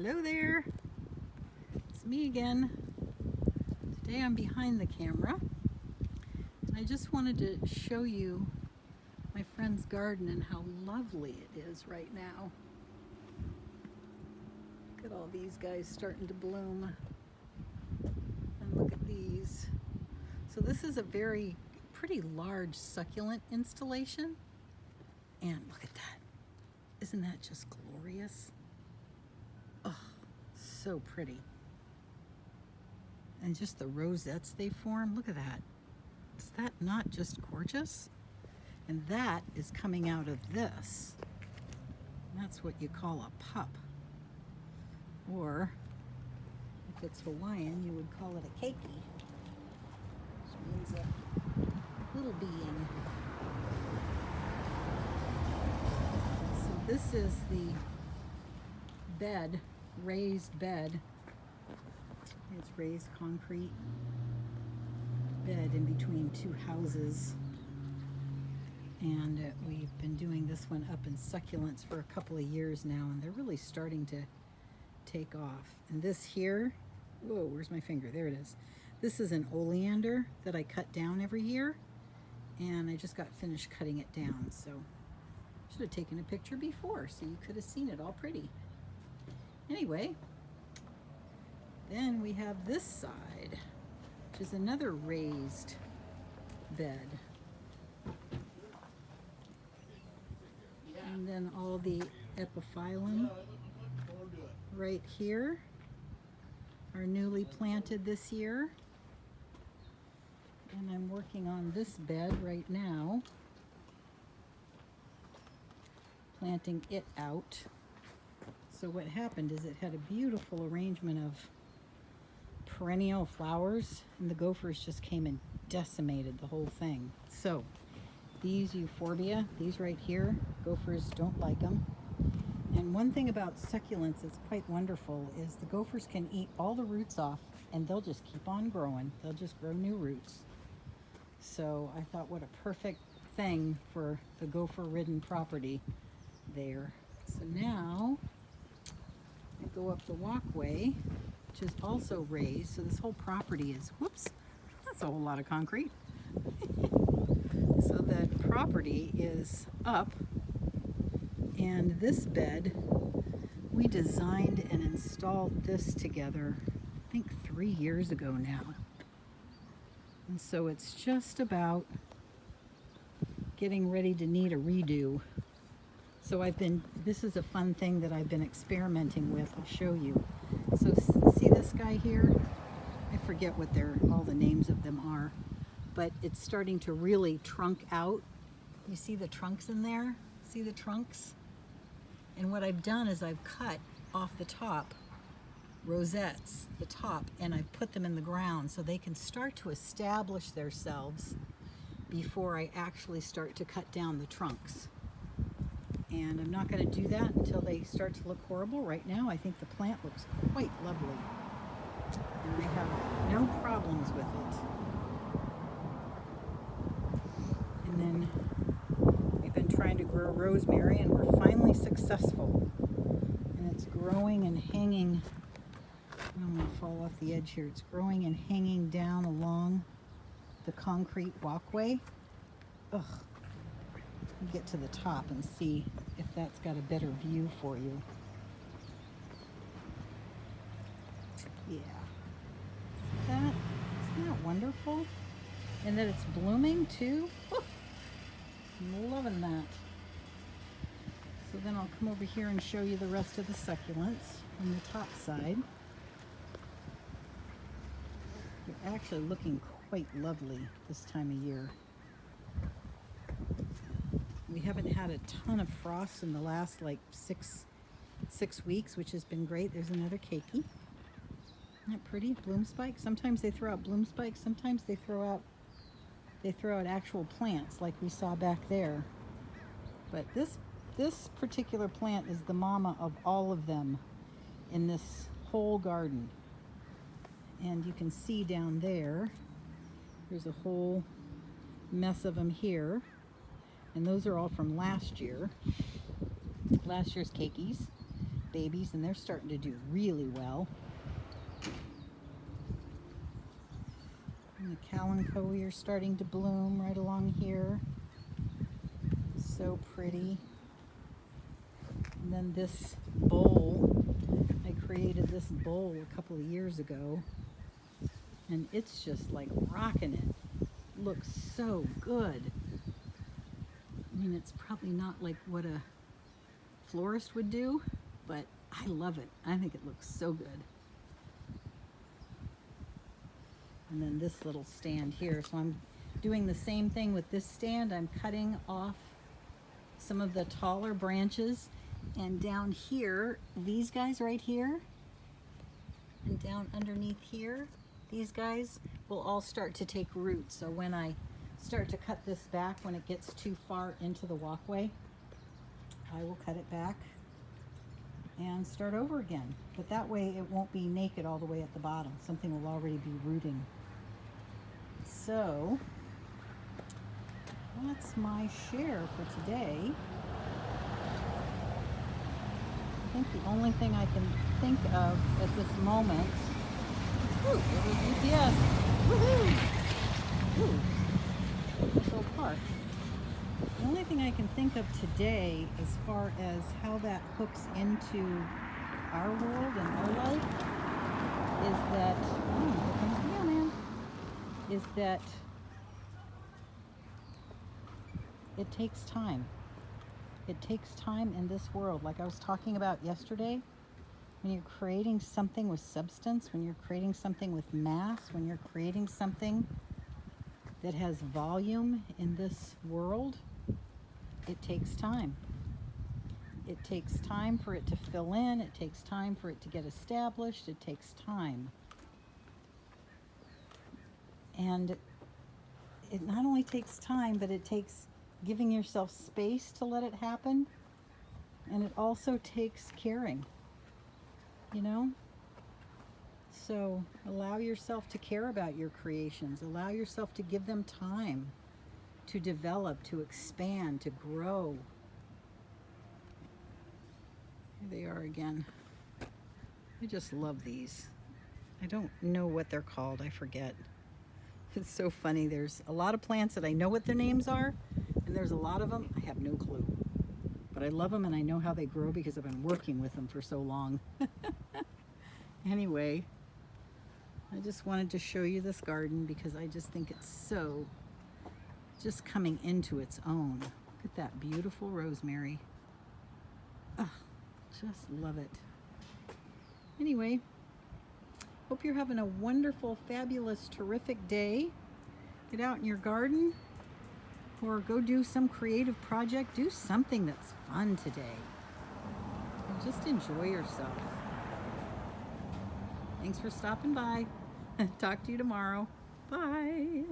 Hello there, it's me again. Today I'm behind the camera and I just wanted to show you my friend's garden and how lovely it is right now. Look at all these guys starting to bloom, and look at these. So this is a pretty large succulent installation, and look at that. Isn't that just glorious? Oh, so pretty. And just the rosettes they form, look at that. Is that not just gorgeous? And that is coming out of this. That's what you call a pup. Or, if it's Hawaiian, you would call it a keiki, which means a little being. So this is the bed, raised bed. It's raised concrete bed in between two houses. And we've been doing this one up in succulents for a couple of years now, and they're really starting to take off. And this here, whoa, where's my finger? There it is. This is an oleander that I cut down every year, and I just got finished cutting it down. So I should have taken a picture before so you could have seen it all pretty. Anyway, then we have this side, which is another raised bed. And then all the epiphyllum right here are newly planted this year. And I'm working on this bed right now, planting it out. So what happened is it had a beautiful arrangement of perennial flowers, and the gophers just came and decimated the whole thing. So these euphorbia, these right here, gophers don't like them. And one thing about succulents that's quite wonderful is the gophers can eat all the roots off and they'll just keep on growing. They'll just grow new roots. So I thought, what a perfect thing for the gopher-ridden property there. So now I go up the walkway, which is also raised. So this whole property is, whoops, that's a whole lot of concrete. So that property is up, and this bed, we designed and installed this together, I think 3 years ago now. And so it's just about getting ready to need a redo. So this is a fun thing that I've been experimenting with. I'll show you. So see this guy here? I forget what all the names of them are, but it's starting to really trunk out. You see the trunks in there? See the trunks? And what I've done is I've cut off the top rosettes, the top, and I've put them in the ground so they can start to establish themselves before I actually start to cut down the trunks. And I'm not going to do that until they start to look horrible. Right now I think the plant looks quite lovely, and I have no problems with it. And then we've been trying to grow rosemary, and we're finally successful. And it's growing and hanging. I'm going to fall off the edge here. It's growing and hanging down along the concrete walkway. Ugh. Get to the top and see if that's got a better view for you. Yeah. Isn't that wonderful? And that it's blooming too. Woo! I'm loving that. So then I'll come over here and show you the rest of the succulents from the top side. They're actually looking quite lovely this time of year. We haven't had a ton of frost in the last like six weeks, which has been great. There's another keiki. Isn't that pretty? Bloom spikes. Sometimes they throw out bloom spikes. Sometimes they throw out actual plants like we saw back there. But this particular plant is the mama of all of them in this whole garden. And you can see down there, there's a whole mess of them here. And those are all from last year. Last year's keikis. babies, and they're starting to do really well. And the kalanchoe are starting to bloom right along here. So pretty. And then this bowl, I created this bowl a couple of years ago, and it's just like rocking it. Looks so good. I mean, it's probably not like what a florist would do, but I love it. I think it looks so good. And then this little stand here. So I'm doing the same thing with this stand. I'm cutting off some of the taller branches, and down here, these guys right here, and down underneath here, these guys will all start to take root. So when I start to cut this back, when it gets too far into the walkway, I will cut it back and start over again. But that way it won't be naked all the way at the bottom. Something will already be rooting. So that's my share for today. I think the only thing I can think of at this moment, ooh, it was UPS, woohoo, ooh, so far. The only thing I can think of today as far as how that hooks into our world and our life is that, oh, here comes the mailman, is that it takes time. It takes time in this world. Like I was talking about yesterday, when you're creating something with substance, when you're creating something with mass, when you're creating something that has volume in this world, it takes time. It takes time for it to fill in. It takes time for it to get established. It takes time. And it not only takes time, but it takes giving yourself space to let it happen. And it also takes caring, you know? So allow yourself to care about your creations. Allow yourself to give them time to develop, to expand, to grow. Here they are again. I just love these. I don't know what they're called. I forget. It's so funny. There's a lot of plants that I know what their names are, and there's a lot of them I have no clue. But I love them, and I know how they grow because I've been working with them for so long. Anyway, I just wanted to show you this garden because I just think it's so just coming into its own. Look at that beautiful rosemary. Oh, just love it. Anyway, hope you're having a wonderful, fabulous, terrific day. Get out in your garden or go do some creative project. Do something that's fun today. And just enjoy yourself. Thanks for stopping by. Talk to you tomorrow. Bye.